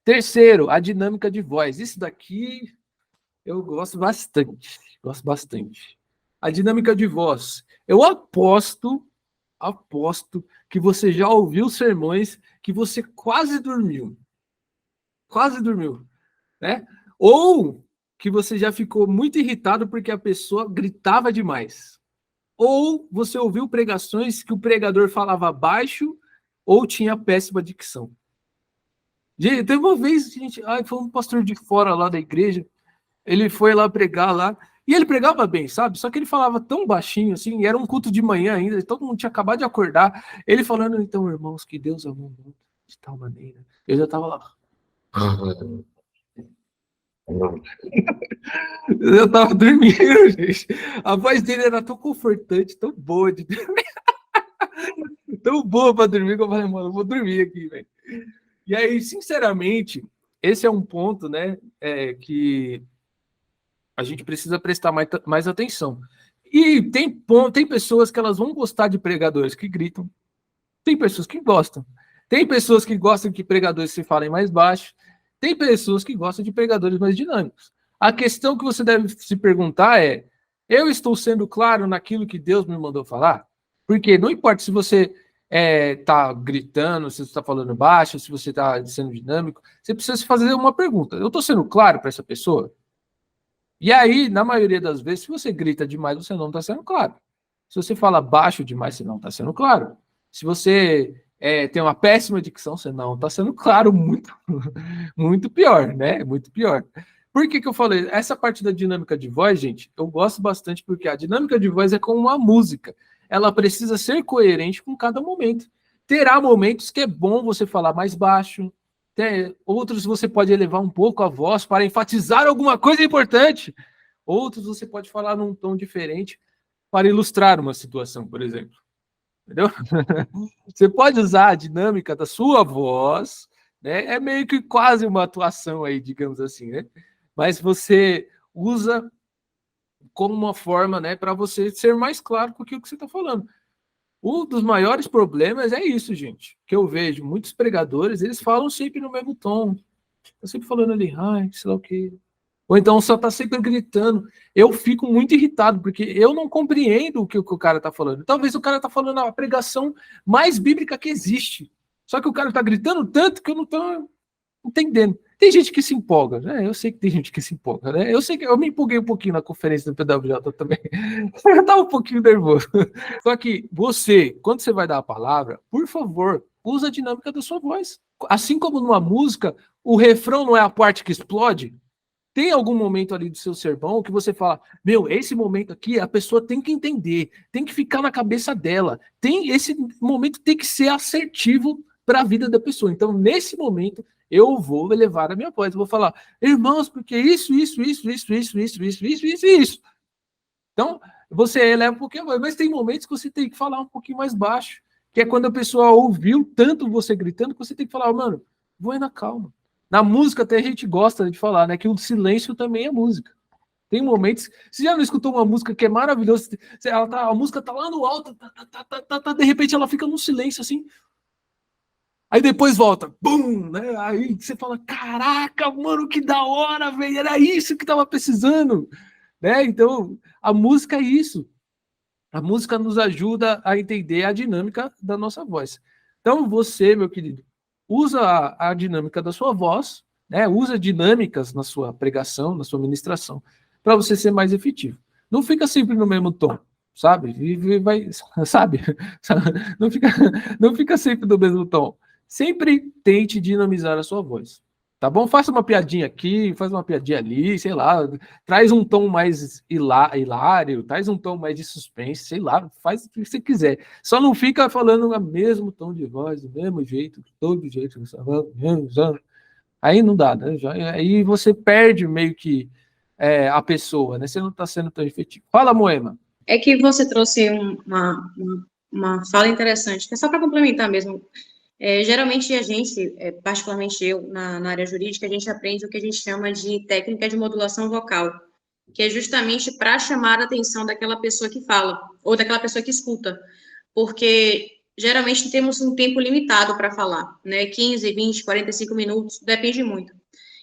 Terceiro, a dinâmica de voz. Isso daqui eu gosto bastante. Gosto bastante. A dinâmica de voz. Eu aposto que você já ouviu sermões que você quase dormiu. Quase dormiu, né? Ou que você já ficou muito irritado porque a pessoa gritava demais. Ou você ouviu pregações que o pregador falava baixo ou tinha péssima dicção. Gente, teve uma vez, gente, foi um pastor de fora lá da igreja, ele foi lá pregar lá, e ele pregava bem, sabe? Só que ele falava tão baixinho, assim, e era um culto de manhã ainda, todo mundo tinha acabado de acordar, ele falando, então, irmãos, que Deus amou o mundo de tal maneira. Eu já tava lá. Eu tava dormindo, gente. A voz dele era tão confortante, tão boa de dormir. Tão boa pra dormir, que eu falei, mano, eu vou dormir aqui, velho. E aí, sinceramente, esse é um ponto, né, que a gente precisa prestar mais atenção. E tem pessoas que elas vão gostar de pregadores que gritam, tem pessoas que gostam. Tem pessoas que gostam que pregadores se falem mais baixo, tem pessoas que gostam de pregadores mais dinâmicos. A questão que você deve se perguntar é: eu estou sendo claro naquilo que Deus me mandou falar? Porque não importa se você está gritando, se você está falando baixo, se você está sendo dinâmico, você precisa se fazer uma pergunta. Eu estou sendo claro para essa pessoa? E aí, na maioria das vezes, se você grita demais, você não está sendo claro. Se você fala baixo demais, você não está sendo claro. Se você tem uma péssima dicção, você não está sendo claro, muito, muito pior, né? Muito pior. Por que eu falei? Essa parte da dinâmica de voz, gente, eu gosto bastante porque a dinâmica de voz é como uma música. Ela precisa ser coerente com cada momento. Terá momentos que é bom você falar mais baixo, outros você pode elevar um pouco a voz para enfatizar alguma coisa importante. Outros você pode falar num tom diferente para ilustrar uma situação, por exemplo. Entendeu? Você pode usar a dinâmica da sua voz, né? É meio que quase uma atuação aí, digamos assim, né? Mas você usa como uma forma, né, para você ser mais claro com aquilo que você está falando. Um dos maiores problemas é isso, gente, que eu vejo muitos pregadores, eles falam sempre no mesmo tom. Tá sempre falando ali, ai, sei lá o quê. Ou então só tá sempre gritando. Eu fico muito irritado, porque eu não compreendo o que o cara tá falando. Talvez o cara tá falando a pregação mais bíblica que existe. Só que o cara tá gritando tanto que eu não tô entendendo. Tem gente que se empolga, né? Eu sei que tem gente que se empolga, né? Eu sei que eu me empolguei um pouquinho na conferência do PWJ também. Eu tava um pouquinho nervoso. Só que você, quando você vai dar a palavra, por favor, usa a dinâmica da sua voz. Assim como numa música, o refrão não é a parte que explode. Tem algum momento ali do seu sermão que você fala, meu, esse momento aqui a pessoa tem que entender, tem que ficar na cabeça dela, esse momento tem que ser assertivo para a vida da pessoa. Então, nesse momento, eu vou elevar a minha voz, eu vou falar, irmãos, porque isso. Então, você eleva um pouquinho mais, mas tem momentos que você tem que falar um pouquinho mais baixo, que é quando a pessoa ouviu tanto você gritando que você tem que falar, mano, vou na calma. Na música até a gente gosta de falar, né, que o silêncio também é música. Tem momentos, você já não escutou uma música que é maravilhosa, a música tá lá no alto, de repente ela fica num silêncio assim, aí depois volta, bum, né? Aí você fala, caraca, mano, que da hora, velho, era isso que tava precisando, né? Então, a música é isso. A música nos ajuda a entender a dinâmica da nossa voz. Então, você, meu querido, usa a dinâmica da sua voz, né? Usa dinâmicas na sua pregação, na sua ministração, para você ser mais efetivo. Não fica sempre no mesmo tom, sabe? Sabe? Não fica sempre no mesmo tom. Sempre tente dinamizar a sua voz. Tá bom? Faça uma piadinha aqui, faz uma piadinha ali, sei lá, traz um tom mais hilário, traz um tom mais de suspense, sei lá, faz o que você quiser. Só não fica falando o mesmo tom de voz, do mesmo jeito, todo jeito. Aí não dá, né? Aí você perde meio que a pessoa, né? Você não está sendo tão efetivo. Fala, Moema. É que você trouxe uma fala interessante, que é só para complementar mesmo. Geralmente a gente, particularmente eu, na área jurídica, a gente aprende o que a gente chama de técnica de modulação vocal, que é justamente para chamar a atenção daquela pessoa que fala, ou daquela pessoa que escuta. Porque, geralmente temos um tempo limitado para falar, né? 15, 20, 45 minutos, depende muito.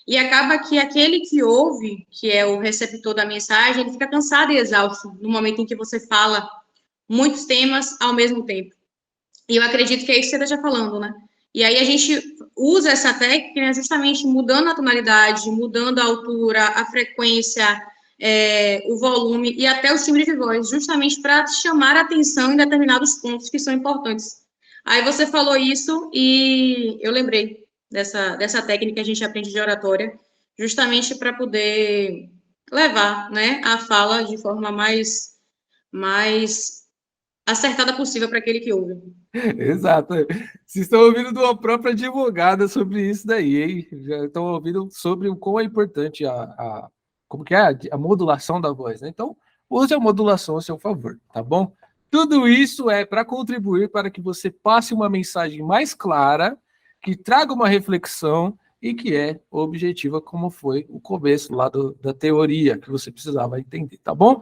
E acaba que aquele que ouve, que é o receptor da mensagem, ele fica cansado e exausto no momento em que você fala muitos temas ao mesmo tempo. E eu acredito que é isso que você está falando, né? E aí a gente usa essa técnica, né, justamente mudando a tonalidade, mudando a altura, a frequência, o volume e até o timbre de voz, justamente para chamar a atenção em determinados pontos que são importantes. Aí você falou isso e eu lembrei dessa técnica que a gente aprende de oratória, justamente para poder levar, né, a fala de forma mais acertada possível para aquele que ouve. Exato. Vocês estão ouvindo de uma própria advogada sobre isso daí, hein? Já estão ouvindo sobre o quão é importante como que é? A modulação da voz, né? Então, use a modulação a seu favor, tá bom? Tudo isso é para contribuir para que você passe uma mensagem mais clara, que traga uma reflexão e que é objetiva, como foi o começo lá da teoria que você precisava entender, tá bom?